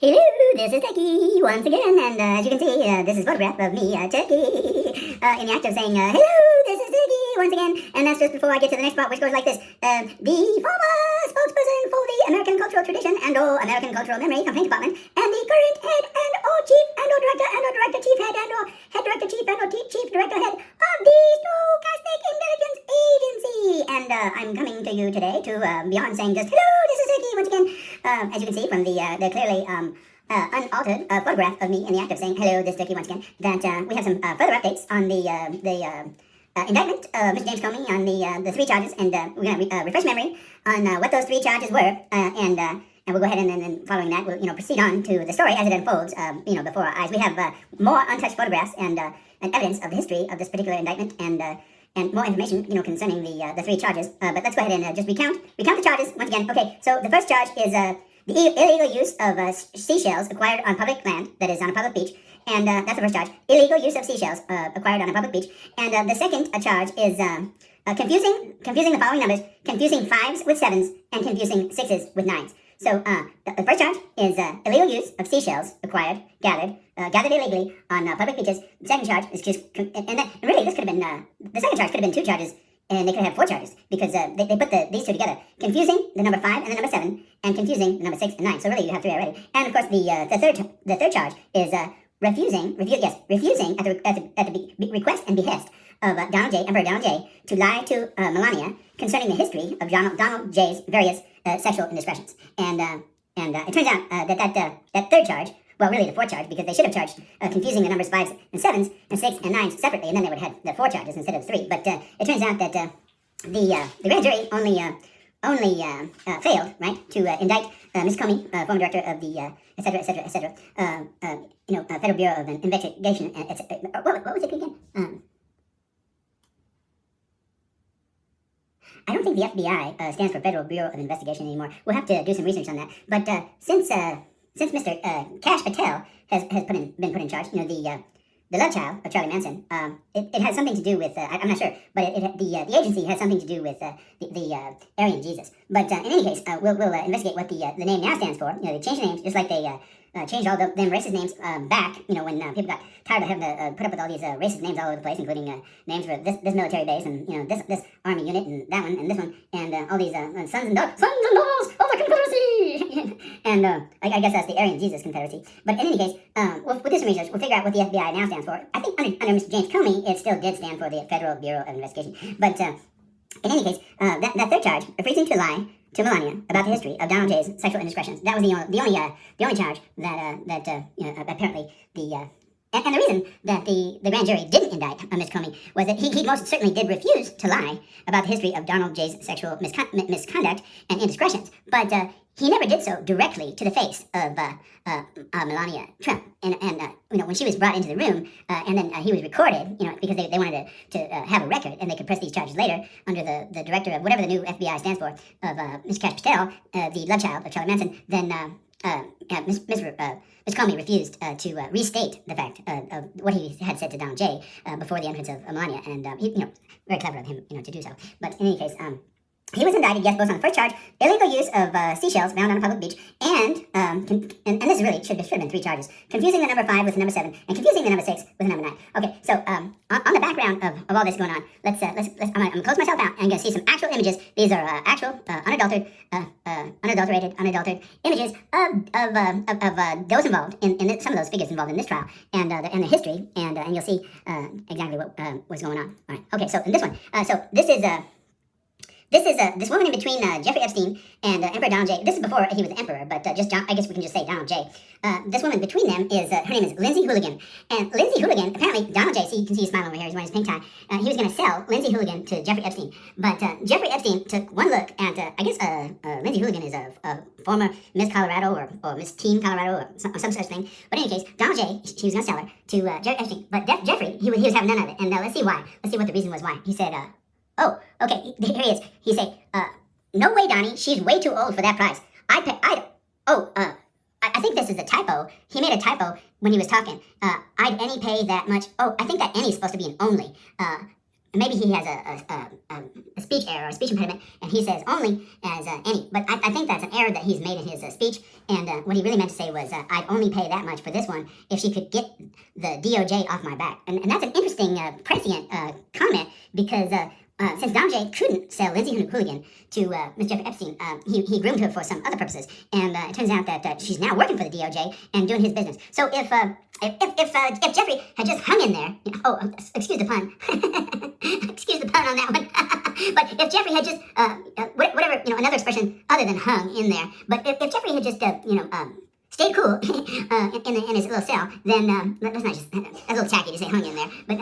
Hello, this is Twq once again, and as you can see, this is a photograph of me, Twq, in the act of saying, hello, this is Twq once again, and that's just before I get to the next part, which goes like this. The former spokesperson for the American cultural tradition and/or American cultural memory complaint department, and the current head and/or chief and/or director and/or director chief head and/or head director chief and/or chief director head of the Stochastic Intelligence Agency, and I'm coming to you today to, beyond saying just, hello, this is Twq once again, as you can see from the clearly, unaltered photograph of me in the act of saying hello, this is Twq once again, that we have some further updates on the indictment of Mr. James Comey on the three charges, and we're going to refresh memory on what those three charges were, and we'll go ahead and then following that, we'll proceed on to the story as it unfolds, before our eyes. We have more untouched photographs and evidence of the history of this particular indictment, and more information, concerning the three charges. But let's go ahead and just recount the charges once again. Okay, so the first charge is the illegal use of seashells acquired on public land, that is on a public beach, and that's the first charge. Illegal use of seashells acquired on a public beach. And the second charge is confusing the following numbers, confusing 5s with 7s, and confusing 6s with 9s. So the first charge is illegal use of seashells acquired, gathered illegally on public beaches. The second charge is just, and really this could have been, the second charge could have been 2 charges, and they could have 4 charges, because they put these two together. Confusing the number 5 and the number 7, and confusing the number 6 and 9. So really you have 3 already. And of course the third charge is refusing at the request and behest of Emperor Donald J, to lie to Melania concerning the history of Donald J's various sexual indiscretions. And it turns out that third charge, well, really the fourth charge, because they should have charged confusing the numbers 5s and 7s and 6 and 9s separately, and then they would have had the 4 charges instead of 3. But it turns out that the grand jury only failed, right, to indict Ms. Comey, former director of the etc. Federal Bureau of Investigation. What was it again? I don't think the FBI stands for Federal Bureau of Investigation anymore. We'll have to do some research on that. But since Mr. aCiPhtTh has been put in charge, the love child of Charlie Manson, it has something to do with, I'm not sure, but the agency has something to do with the Aryan Jesus. But in any case, we'll investigate what the name now stands for. They changed the names, just like they changed all them racist names back, when people got tired of having to put up with all these racist names all over the place, including names for this military base, and this army unit, and that one, and this one, and all these sons and daughters of the Confederacy! And I guess that's the Aryan Jesus Confederacy. But in any case, we'll do some research. We'll figure out what the FBI now stands for. I think under Mr. James Comey, it still did stand for the Federal Bureau of Investigation. But in any case, that third charge, refusing to lie to Melania about the history of Donald J's sexual indiscretions. That was the only charge that apparently and the reason that the grand jury didn't indict Ms. Comey was that he most certainly did refuse to lie about the history of Donald J's sexual misconduct and indiscretions, but he never did so directly to the face of Melania Trump. And when she was brought into the room, and then he was recorded, because they wanted to have a record, and they could press these charges later under the director of whatever the new FBI stands for, of Mr. aCiPhtTh, the love child of Charlie Manson, then Ms. Comey refused to restate the fact of what he had said to Donald J before the entrance of Melania, and very clever of him, to do so. But in any case, he was indicted, yes, both on the first charge, illegal use of seashells found on a public beach, and this really should have been 3 charges, confusing the number 5 with the number 7, and confusing the number 6 with the number 9. Okay, so on the background of all this going on, let's I'm gonna close myself out, and I'm gonna see some actual images. These are actual unadulterated images of those involved in some of those figures involved in this trial, and the history, and you'll see exactly what was going on. All right, okay, so in this one, so this is this woman in between Jeffrey Epstein and Emperor Donald J. This is before he was emperor, but I guess we can just say Donald J. This woman between them is, her name is Lindsay Hooligan. And Lindsay Hooligan, apparently Donald J., see, you can see his smile over here, he's wearing his pink tie. He was going to sell Lindsay Hooligan to Jeffrey Epstein. But Jeffrey Epstein took one look at, I guess Lindsay Hooligan is a former Miss Colorado or Miss Teen Colorado or some such thing. But in any case, Donald J., he was going to sell her to Jeffrey Epstein. But Jeffrey, he was having none of it. And let's see why. Let's see what the reason was why. He said, oh, okay, here he is. He said, no way, Donnie, she's way too old for that price. I think this is a typo. He made a typo when he was talking. I'd any pay that much. Oh, I think that any's supposed to be an only. maybe he has a speech error or a speech impediment, and he says only as any. But I think that's an error that he's made in his speech, and what he really meant to say was, I'd only pay that much for this one if she could get the DOJ off my back. And that's an interesting prescient comment, because since Dom J couldn't sell Lindsay Hooligan to Ms. Jeffrey Epstein, he groomed her for some other purposes, and it turns out that she's now working for the DOJ and doing his business. So if Jeffrey had just hung in there, excuse the pun, excuse the pun on that one, but if Jeffrey had just whatever, another expression other than hung in there, but if Jeffrey had just stayed cool in his little cell, then that's not just that's a little tacky to say hung in there. But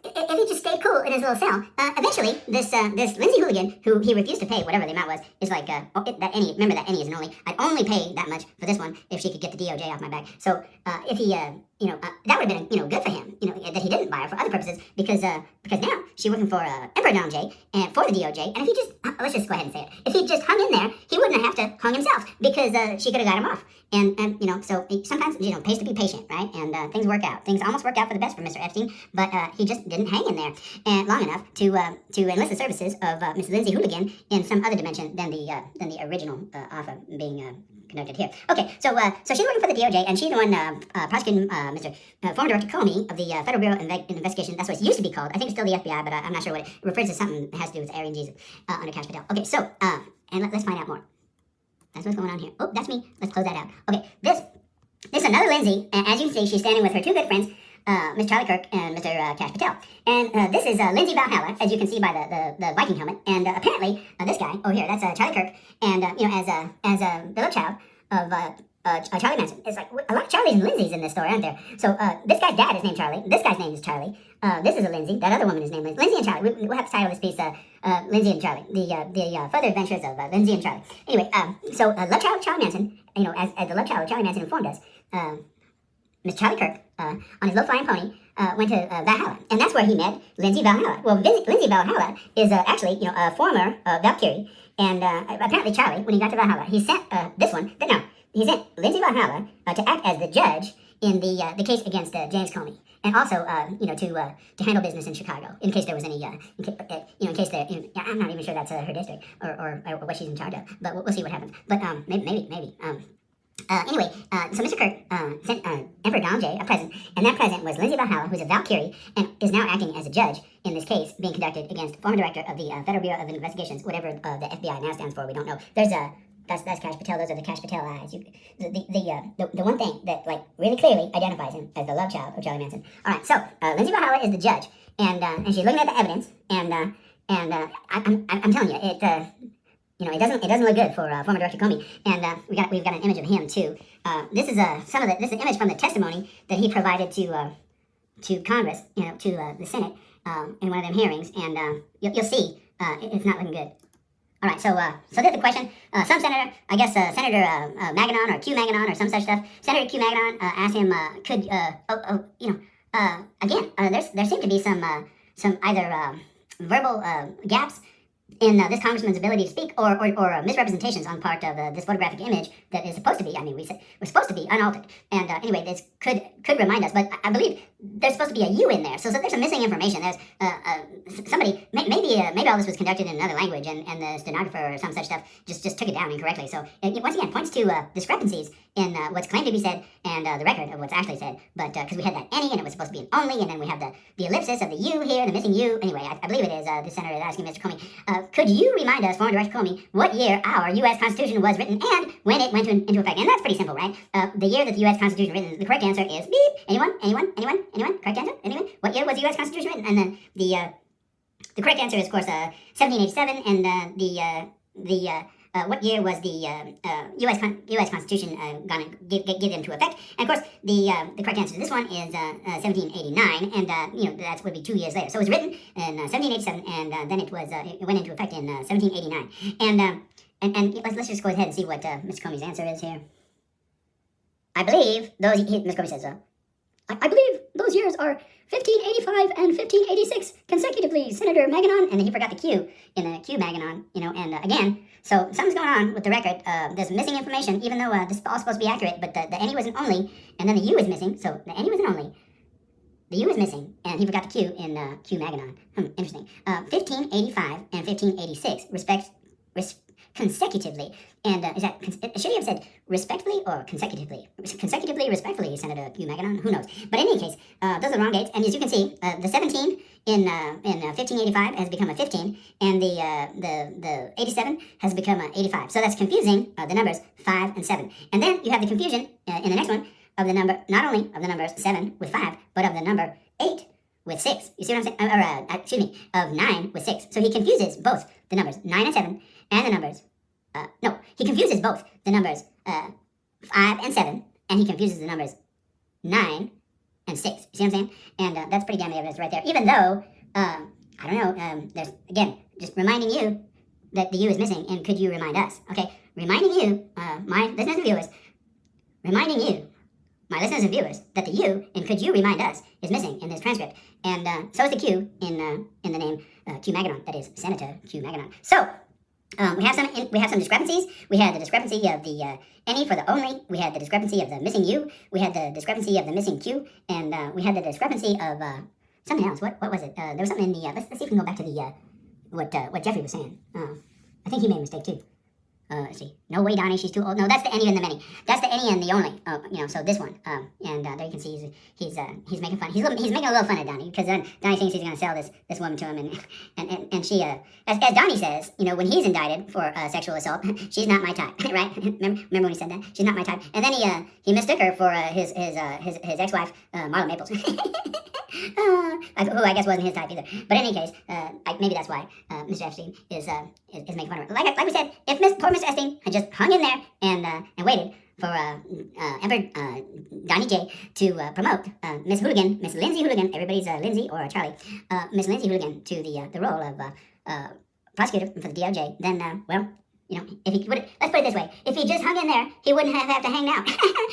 if he just stayed cool in his little cell, eventually this Lindsay Hooligan, who he refused to pay whatever the amount was, is like remember that any is an only. I'd only pay that much for this one if she could get the DOJ off my back. So if he that would have been good for him, that he didn't buy her for other purposes, because now she's working for Emperor Dom J and for the DOJ. And if he just let's just go ahead and say it, if he just hung in there, he wouldn't have to hung himself, because she could have got him off. And so sometimes pays to be patient, right? And things work out. Things almost work out for the best for Mr. Epstein, but he just didn't hang in there long enough to enlist the services of Miss Lindsay Hooligan in some other dimension than the original offer being conducted here. Okay, so she's working for the DOJ, and she's the one prosecuting Mr. Former Director Comey of the Federal Bureau of Investigation. That's what it used to be called. I think it's still the FBI, but I'm not sure what it refers to. Something that has to do with Aryan Jesus under Cash Patel. Okay, so and let's find out more. That's what's going on here. Oh, that's me. Let's close that out. Okay, this is another Lindsay, and as you can see, she's standing with her two good friends, Miss Charlie Kirk and Mr. Cash Patel. And this is Lindsay Valhalla, as you can see by the Viking helmet. And apparently, this guy, here, that's Charlie Kirk, and as the love child of Charlie Manson. It's like a lot of Charlies and Lindseys in this story, aren't there? So this guy's dad is named Charlie. This guy's name is Charlie. This is a Lindsay. That other woman is named Lindsay. Lindsay and Charlie. We'll have to title this piece Lindsay and Charlie. The further adventures of Lindsay and Charlie. Anyway, so love child of Charlie Manson. As the love child of Charlie Manson informed us, Miss Charlie Kirk on his low flying pony went to Valhalla, and that's where he met Lindsay Valhalla. Well, Lindsay Valhalla is actually a former Valkyrie, and apparently Charlie, when he got to Valhalla, he sent he sent Lindsay Valhalla to act as the judge in the case against James Comey, and also to handle business in Chicago in case there was any in case there. I'm not even sure that's her district or what she's in charge of, but we'll see what happens. But maybe. Anyway, so Mr. Kirk sent Emperor Dom J a present, and that present was Lindsay Valhalla, who's a Valkyrie, and is now acting as a judge in this case being conducted against former director of the Federal Bureau of Investigations, whatever the FBI now stands for, we don't know. There's that's Cash Patel. Those are the Cash Patel eyes. The one thing that really clearly identifies him as the love child of Charlie Manson. All right, so Lindsay Valhalla is the judge, and she's looking at the evidence, and I'm telling you, it doesn't look good for former Director Comey, and we've got an image of him too. This is an image from the testimony that he provided to Congress, to the Senate in one of them hearings, and you'll see it's not looking good. All right, so there's the question. Some senator, I guess Senator Maganon or Q Maganon or some such stuff. Senator Q Maganon asked him, again, there seem to be some either verbal gaps in this congressman's ability to speak, or misrepresentations on part of this photographic image that is supposed to be, we're supposed to be unaltered. And anyway, this could remind us, but I believe there's supposed to be a U in there. So there's some missing information. There's somebody, maybe all this was conducted in another language, and the stenographer or some such stuff just took it down incorrectly. So it once again points to discrepancies in what's claimed to be said and the record of what's actually said. But because we had that any, and it was supposed to be an only, and then we have the ellipsis of the U here, the missing U. Anyway, I believe it is the senator is asking Mr. Comey, could you remind us, former Director Comey, what year our U.S. Constitution was written and when it went into effect? And that's pretty simple, right? The year that the U.S. Constitution was written, the correct answer is beep. Anyone? Correct answer? Anyone? What year was the U.S. Constitution written? And then the correct answer is, of course, 1787, and what year was the U.S. Constitution gonna give into effect? And of course, the correct answer to this one is 1789, and that would be 2 years later. So it was written in 1787, and then it went into effect in 1789. And let's just go ahead and see what Mr. Comey's answer is here. I believe those. Mr. Comey says, I believe those years are 1585 and 1586 consecutively, Senator Maganon, and he forgot the Q in the Q Maganon, and again, so something's going on with the record. There's missing information, even though this is all supposed to be accurate, but the any was an only, and then the U is missing, so the any was an only. the U is missing, and he forgot the Q in Q Maganon. Interesting. 1585 and 1586 consecutively. And should he have said respectfully or consecutively? Consecutively, respectfully, Senator Q Maganon? Who knows? But in any case, those are the wrong dates. And as you can see, the 17 in 1585 has become a 15, and the 87 has become a 85. So that's confusing the numbers 5 and 7. And then you have the confusion in the next one of the number, not only of the numbers 7 with 5, but of the number 8 with 6. You see what I'm saying? Excuse me, of 9 with 6. So he confuses both the numbers 9 and 7 and the numbers, no, he confuses both the numbers 5 and 7, and he confuses the numbers 9 and 6. You see what I'm saying? And that's pretty damn evidence right there. Even though, I don't know, there's, again, just reminding you that the U is missing, and could you remind us? Okay, reminding you, my listeners and viewers, reminding you, my listeners and viewers, that the U in could you remind us is missing in this transcript. And so is the Q in the name Q Maganon, that is Senator Q Maganon. So, we have some discrepancies. We had the discrepancy of the any for the only. We had the discrepancy of the missing U. We had the discrepancy of the missing Q, and we had the discrepancy of something else. What was it? There was something in the. Let's see if we can go back to the what Jeffrey was saying. I think he made a mistake too. Let's see. No way, Donnie, she's too old. No, that's the any and the many. That's the any and the only. So this one. And there you can see he's making fun. He's making a little fun of Donnie, because then Donnie thinks he's going to sell this woman to him, and she as Donnie says, when he's indicted for sexual assault, she's not my type, right? Remember when he said that? She's not my type. And then he mistook her for his ex-wife, Marla Maples. Who I guess wasn't his type either. But in any case, maybe that's why Mr. Epstein is making fun of her. Like we said, if poor Mr. Epstein had just hung in there and waited for Emperor Donnie J to promote Miss Lindsay Hooligan, everybody's Lindsay or Charlie, Miss Lindsay Hooligan to the role of prosecutor for the DOJ, then if he would, let's put it this way, if he just hung in there, he wouldn't have to hang out.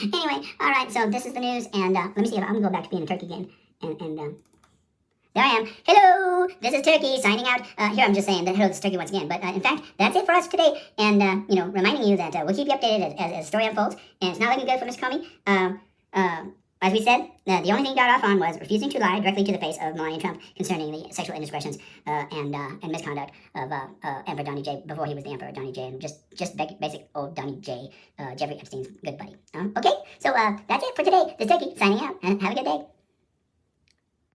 Anyway, all right, so this is the news, and let me see if I'm gonna go back to being a turkey again. And there I am. Hello, this is Turkey signing out. Here I'm just saying that hello, this is Turkey once again. But in fact, that's it for us today. And reminding you that we'll keep you updated as the story unfolds. And it's not looking good for Mr. Comey. As we said, the only thing he got off on was refusing to lie directly to the face of Melania Trump concerning the sexual indiscretions and misconduct of Emperor Donnie J before he was the Emperor Donnie J, and just basic old Donnie J, Jeffrey Epstein's good buddy. Okay, so that's it for today. This is Turkey signing out. Have a good day.